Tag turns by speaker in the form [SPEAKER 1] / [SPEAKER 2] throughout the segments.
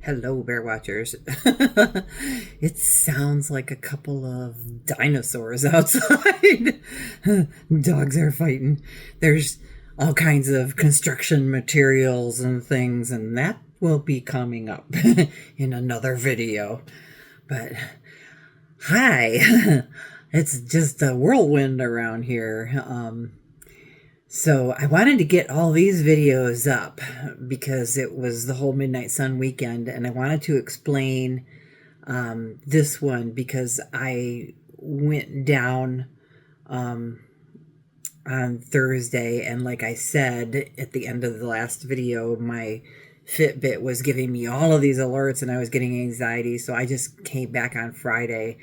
[SPEAKER 1] Hello, bear watchers. It sounds like a couple of dinosaurs outside. Dogs are fighting. There's all kinds of construction materials and things, and that will be coming up in another video. But hi, it's just a whirlwind around here. So I wanted to get all these videos up because it was the whole Midnight Sun weekend, and I wanted to explain this one because I went down on Thursday, and like I said at the end of the last video, my Fitbit was giving me all of these alerts and I was getting anxiety, so I just came back on Friday.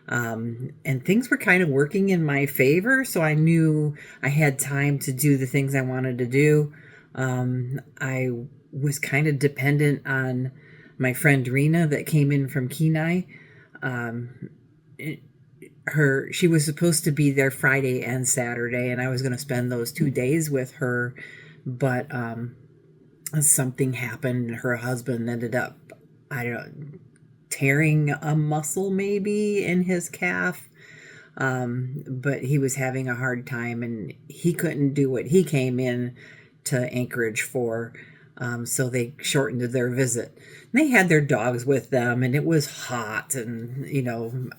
[SPEAKER 1] And things were kind of working in my favor, so I knew I had time to do the things I wanted to do. I was kind of dependent on my friend Rena that came in from Kenai. She was supposed to be there Friday and Saturday, and I was going to spend those 2 days with her, but something happened. Her husband ended up, tearing a muscle maybe in his calf, but he was having a hard time and he couldn't do what he came in to Anchorage for, so they shortened their visit. And they had their dogs with them, and it was hot, and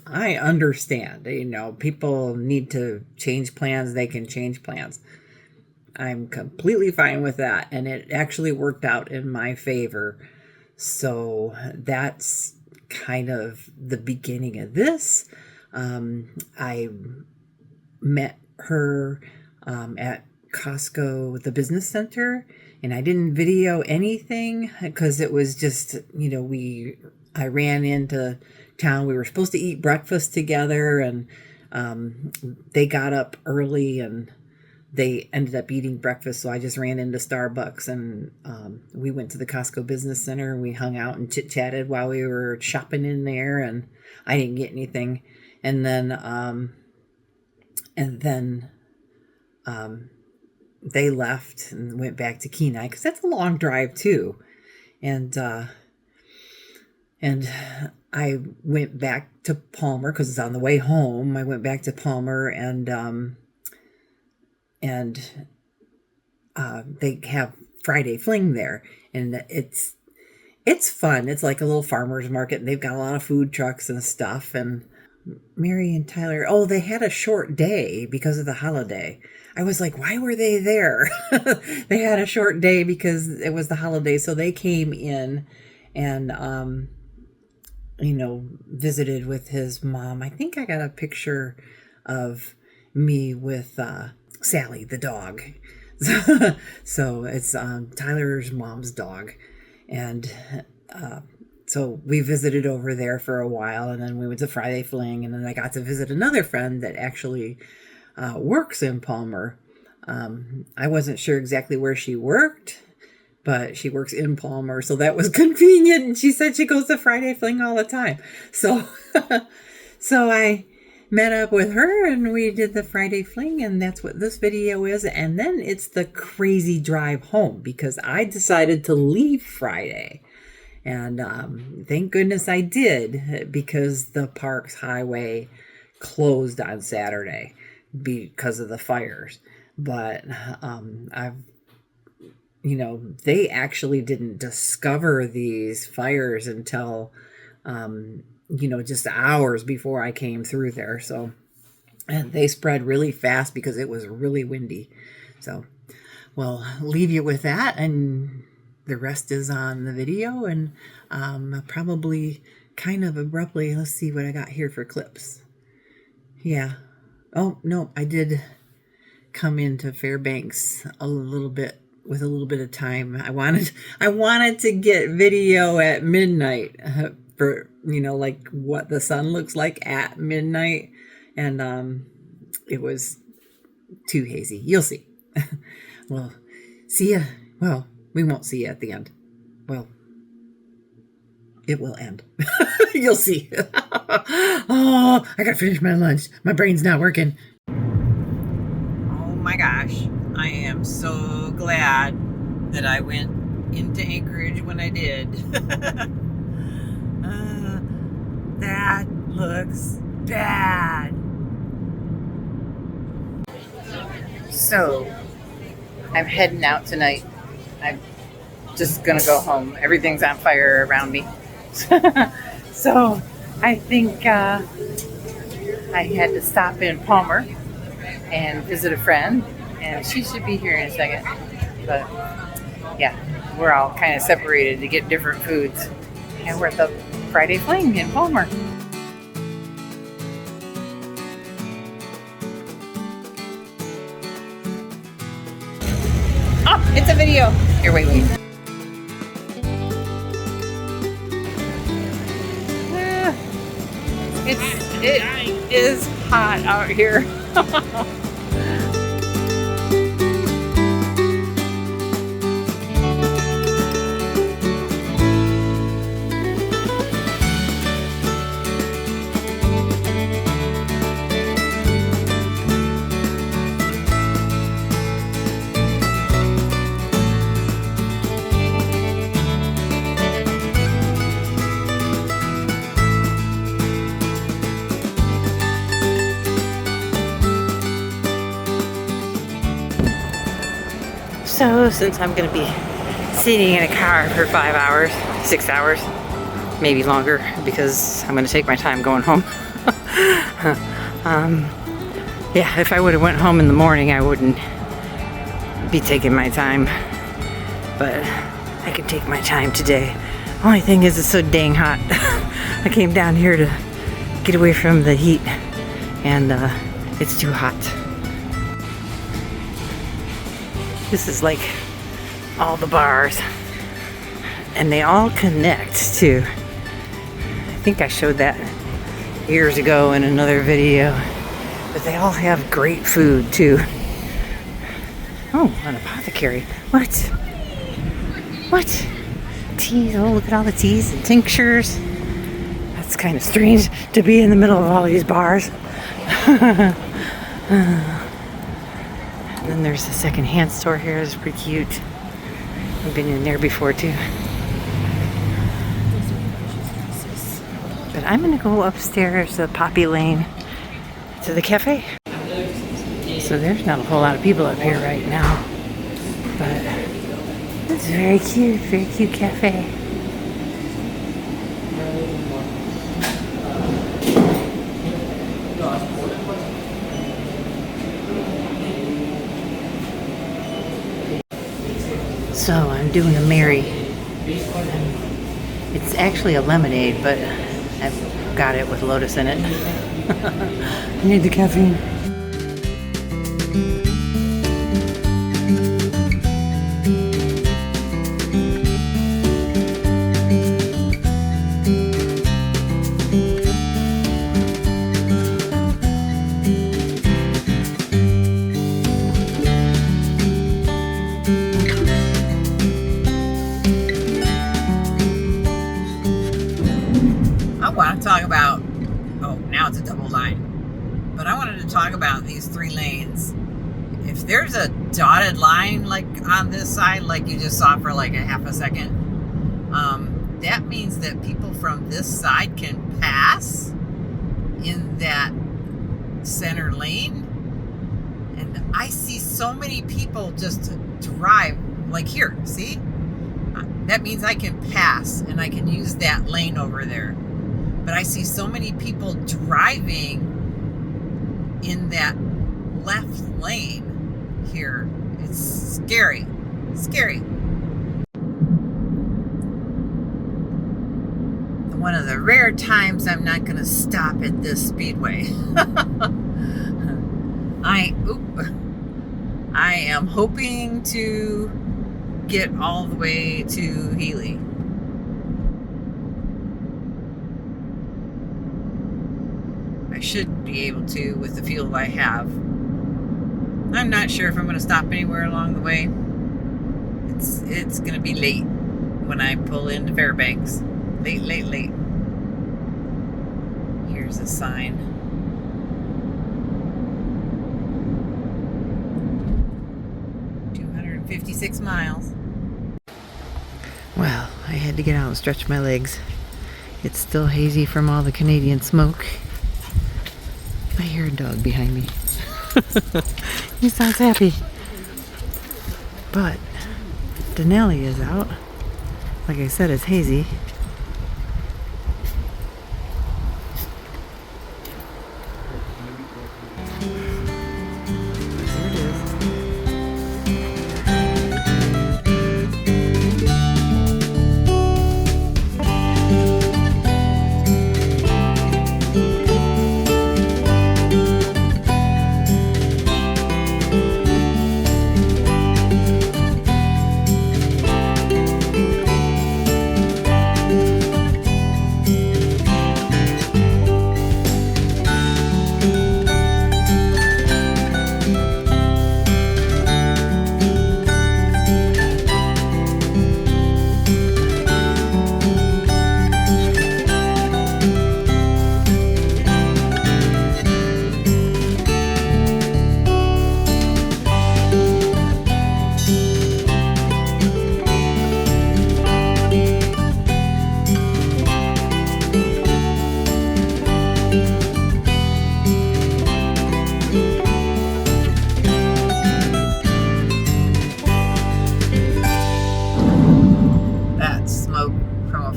[SPEAKER 1] I understand, people need to change plans. They can change plans. I'm completely fine with that, and it actually worked out in my favor. So that's kind of the beginning of this. I met her at Costco, the business center, and I didn't video anything because it was just, I ran into town. We were supposed to eat breakfast together, and they got up early and they ended up eating breakfast, so I just ran into Starbucks, and we went to the Costco Business Center, and we hung out and chit-chatted while we were shopping in there, and I didn't get anything. And then they left and went back to Kenai, because that's a long drive too. And I went back to Palmer, because it's on the way home. I went back to Palmer, and they have Friday Fling there, and it's fun. It's like a little farmer's market, and they've got a lot of food trucks and stuff. And Mary and Tyler, they had a short day because of the holiday. I was like, why were they there? They had a short day because it was the holiday, so they came in and visited with his mom. I think I got a picture of me with Sally, the dog. So it's Tyler's mom's dog. And so we visited over there for a while, and then we went to Friday Fling, and then I got to visit another friend that actually works in Palmer. I wasn't sure exactly where she worked, but she works in Palmer, so that was convenient. And she said she goes to Friday Fling all the time. So I met up with her, and we did the Friday Fling, and that's what this video is. And then it's the crazy drive home, because I decided to leave Friday, and thank goodness I did, because the Parks Highway closed on Saturday because of the fires. But they actually didn't discover these fires until just hours before I came through there. So, and they spread really fast because it was really windy. So we'll leave you with that, and the rest is on the video. And probably kind of abruptly, let's see what I got here for clips. Yeah. Oh, no, I did come into Fairbanks a little bit with a little bit of time. I wanted to get video at midnight for like what the sun looks like at midnight, and it was too hazy. You'll see. Well, see ya. Well, we won't see you at the end. Well, it will end. You'll see. Oh, I gotta finish my lunch. My brain's not working. Oh my gosh, I am so glad that I went into Anchorage when I did. That looks bad. So, I'm heading out tonight. I'm just gonna go home. Everything's on fire around me. So, I think I had to stop in Palmer and visit a friend, and she should be here in a second. But yeah, we're all kind of separated to get different foods, and we're at the Friday Fling in Palmer. Oh, it's a video. Here, wait. It is hot out here. So, since I'm going to be sitting in a car for 5 hours, 6 hours, maybe longer, because I'm going to take my time going home. Yeah, if I would have went home in the morning, I wouldn't be taking my time. But I could take my time today. Only thing is, it's so dang hot. I came down here to get away from the heat, and it's too hot. This is like all the bars, and they all connect to, I think I showed that years ago in another video, but they all have great food too. Oh, an apothecary. What? Teas. Oh, look at all the teas and tinctures. That's kind of strange to be in the middle of all these bars. And then there's a second-hand store here. It's pretty cute. I've been in there before too. But I'm gonna go upstairs the Poppy Lane to the cafe. So there's not a whole lot of people up here right now, but it's very cute cafe. So I'm doing a Mary. It's actually a lemonade, but I've got it with lotus in it. I need the caffeine. Now it's a double line, but I wanted to talk about these 3 lanes. If there's a dotted line like on this side, like you just saw for like a half a second, that means that people from this side can pass in that center lane. And I see so many people just drive like here, see? That means I can pass and I can use that lane over there. But I see so many people driving in that left lane here. It's scary. One of the rare times I'm not going to stop at this speedway. I am hoping to get all the way to Healy. I should be able to with the fuel I have. I'm not sure if I'm going to stop anywhere along the way. It's going to be late when I pull into Fairbanks. Late. Here's a sign. 256 miles. Well, I had to get out and stretch my legs. It's still hazy from all the Canadian smoke. I hear a dog behind me. He sounds happy. But Denali is out. Like I said, it's hazy. There it is.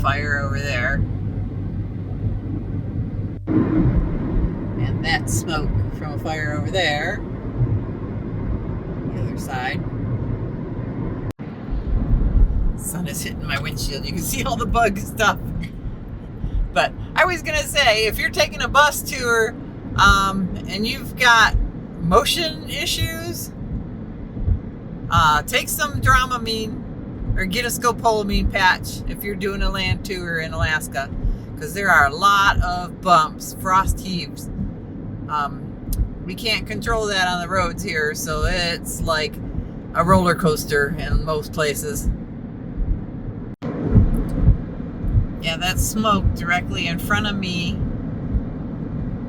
[SPEAKER 1] Fire over there, and that smoke from a fire over there, the other side. Sun is hitting my windshield. You can see all the bug stuff. But I was gonna say, if you're taking a bus tour and you've got motion issues, take some Dramamine or get a scopolamine patch if you're doing a land tour in Alaska, because there are a lot of bumps, frost heaves. We can't control that on the roads here, so it's like a roller coaster in most places. Yeah, that smoke directly in front of me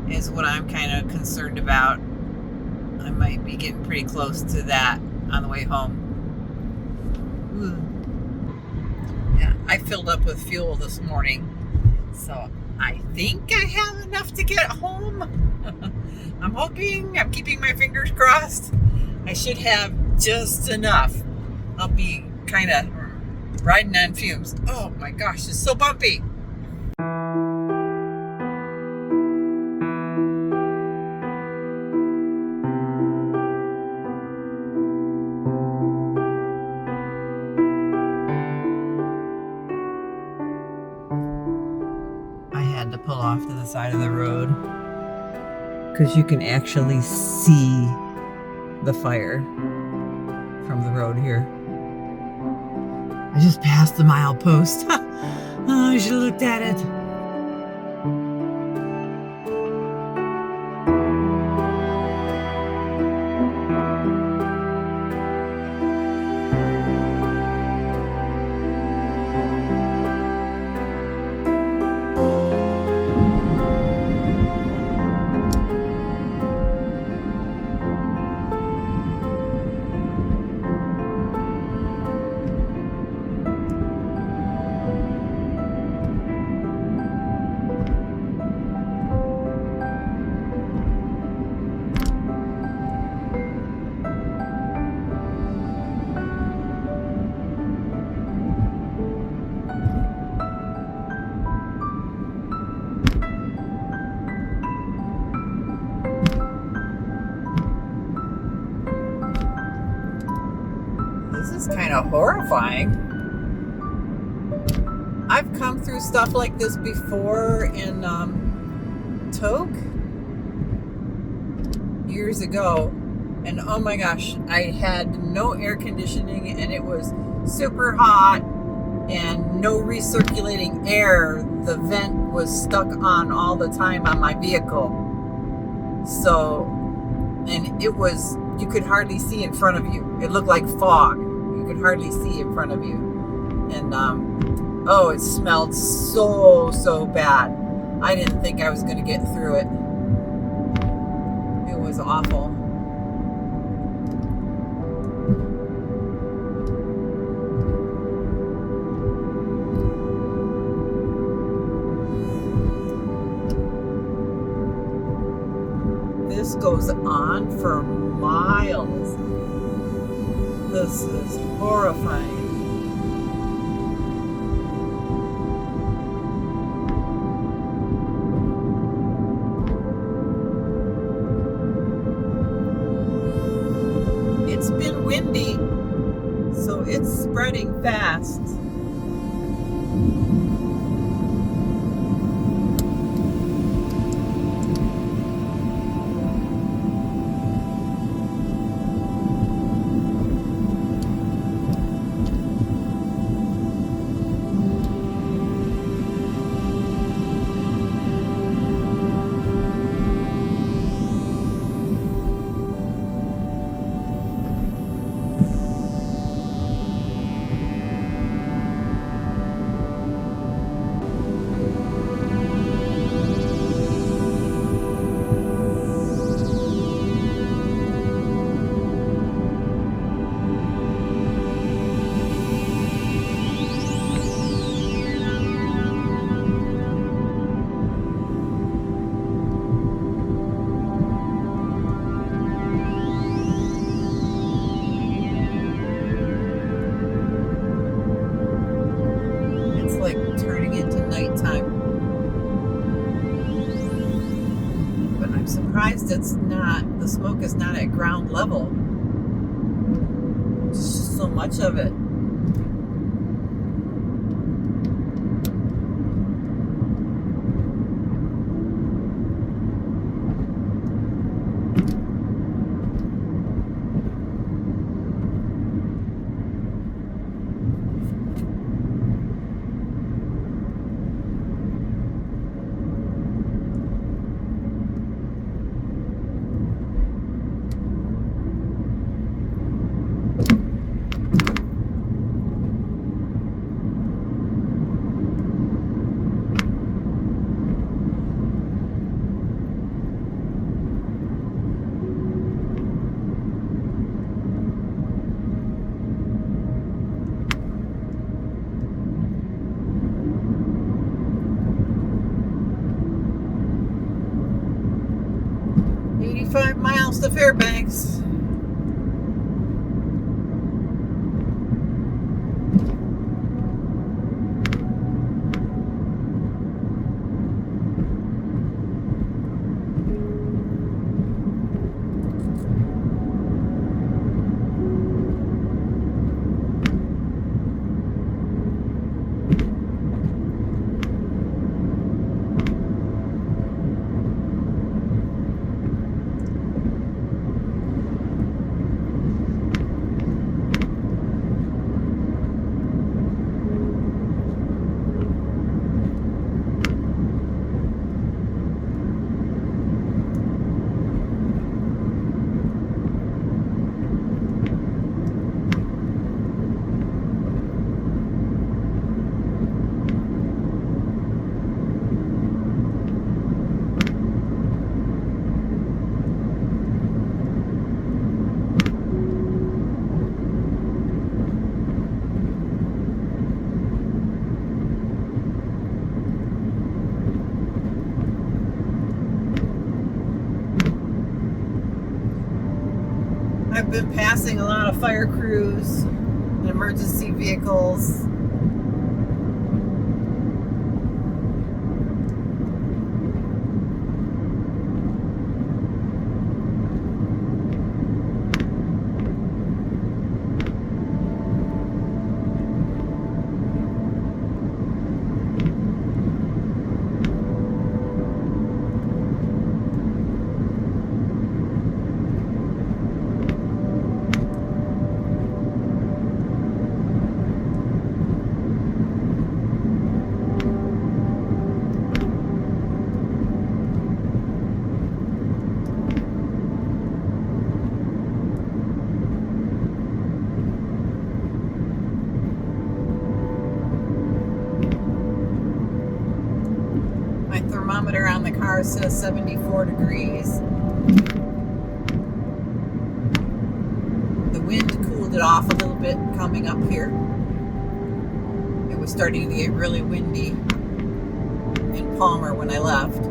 [SPEAKER 1] is what I'm kind of concerned about. I might be getting pretty close to that on the way home. Ooh. Yeah, I filled up with fuel this morning, so I think I have enough to get home. I'm hoping, I'm keeping my fingers crossed. I should have just enough. I'll be kind of riding on fumes. Oh my gosh, it's so bumpy. To pull off to the side of the road because you can actually see the fire from the road here. I just passed the milepost. Oh, I should have looked at it. This is kind of horrifying. I've come through stuff like this before in Toke years ago, and oh my gosh, I had no air conditioning and it was super hot and no recirculating air. The vent was stuck on all the time on my vehicle. So, and it was, you could hardly see in front of you. It looked like fog. You could hardly see in front of you. And oh, it smelled so bad. I didn't think I was going to get through it. It was awful. just goes on for miles. This is horrifying. It's been windy, so it's spreading fast. Surprised it's not, the smoke is not at ground level. There's just so much of it. Miles to Fairbanks. I've been passing a lot of fire crews and emergency vehicles. Thermometer on the car says 74 degrees. The wind cooled it off a little bit coming up here. It was starting to get really windy in Palmer when I left.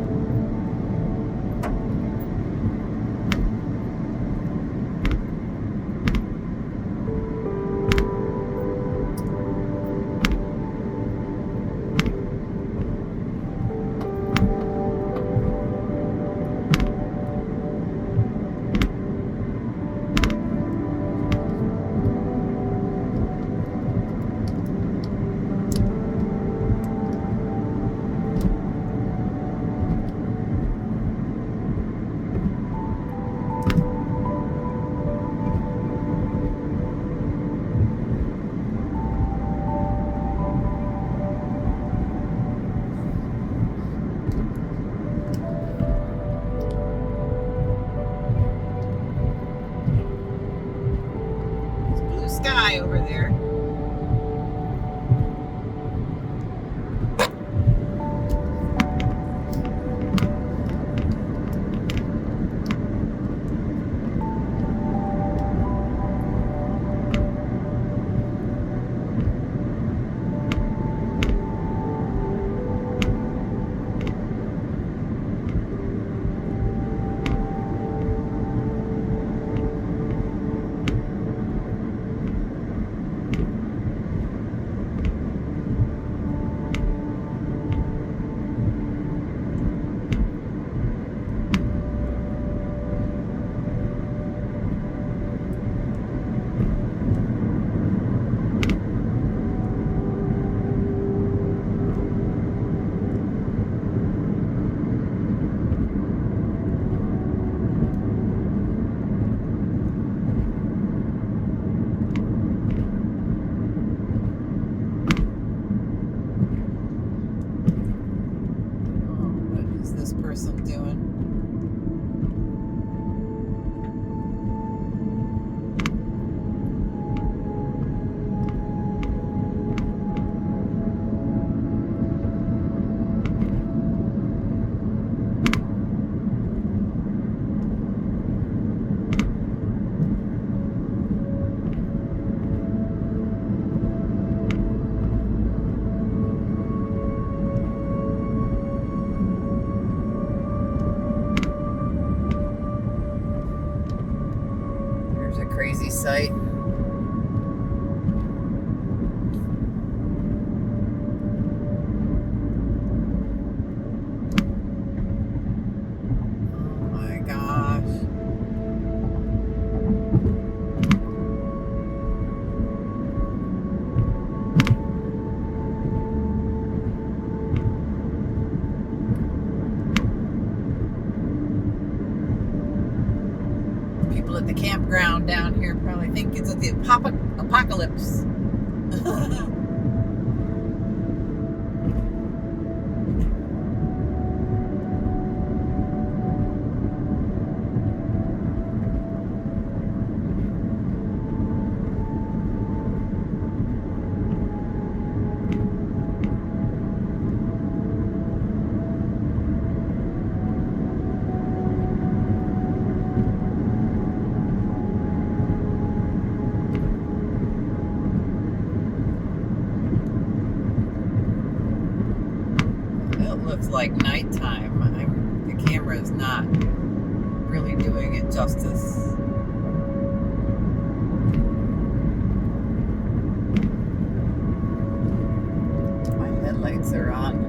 [SPEAKER 1] there. Person doing? Crazy sight. Oh my gosh. People at the campground down here probably think it's the apocalypse. Looks like nighttime. The camera is not really doing it justice. My headlights are on.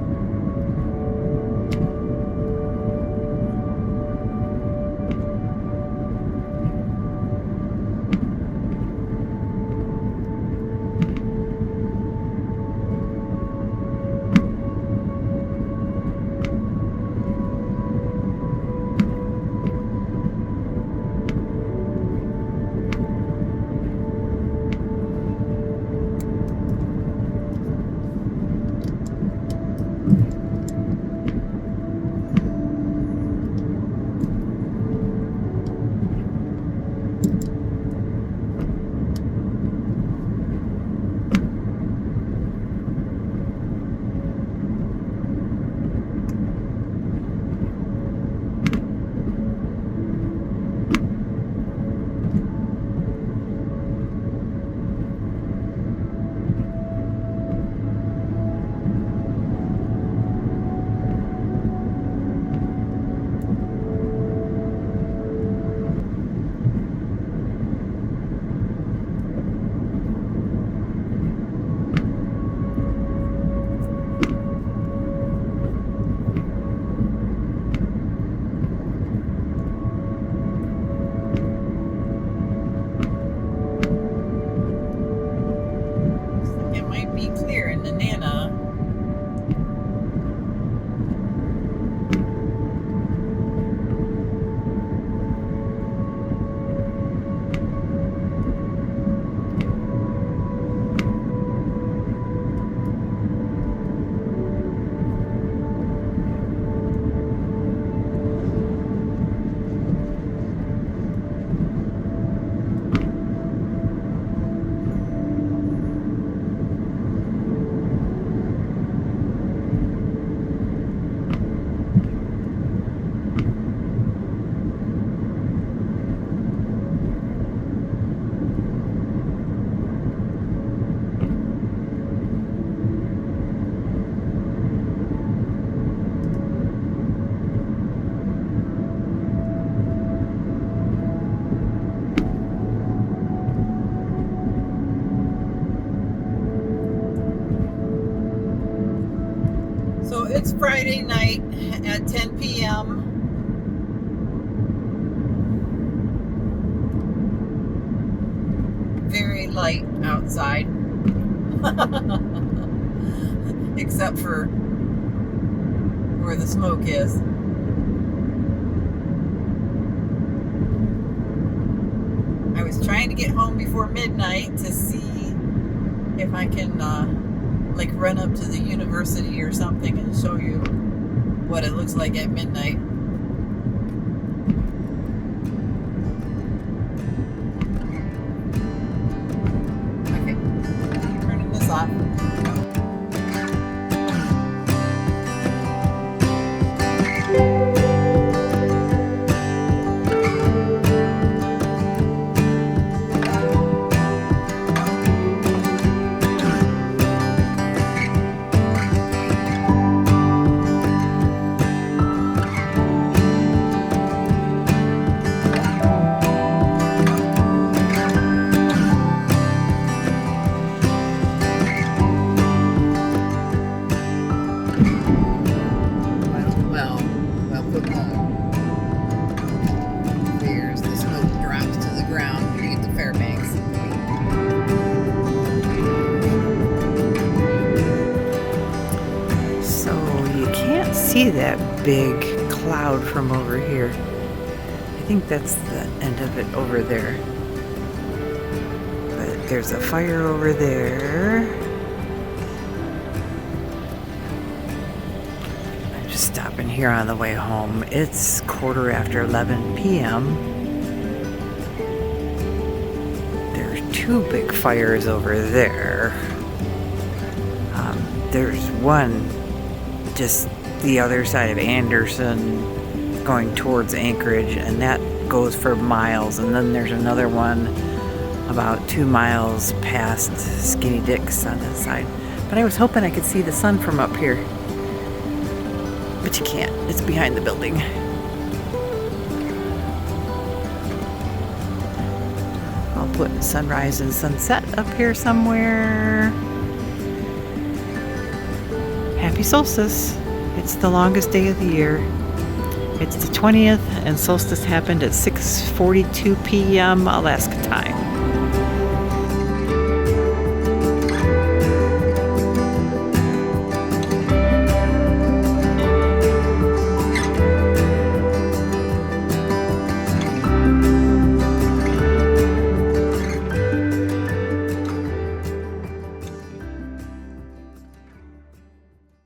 [SPEAKER 1] So it's Friday night at 10 p.m. Very light outside. Except for where the smoke is. I was trying to get home before midnight to see if I can like run up to the university or something and show you what it looks like at midnight. Okay, turning this off. There's the smoke drops to the ground when you get to Fairbanks. So you can't see that big cloud from over here. I think that's the end of it over there. But there's a fire over there. Stopping here on the way home. It's 11:15 p.m. There's two big fires over there. There's one just the other side of Anderson going towards Anchorage, and that goes for miles. And then there's another one about 2 miles past Skinny Dick's on that side. But I was hoping I could see the sun from up here. But you can't. It's behind the building. I'll put sunrise and sunset up here somewhere. Happy solstice. It's the longest day of the year. It's the 20th, and solstice happened at 6:42 p.m. Alaska time.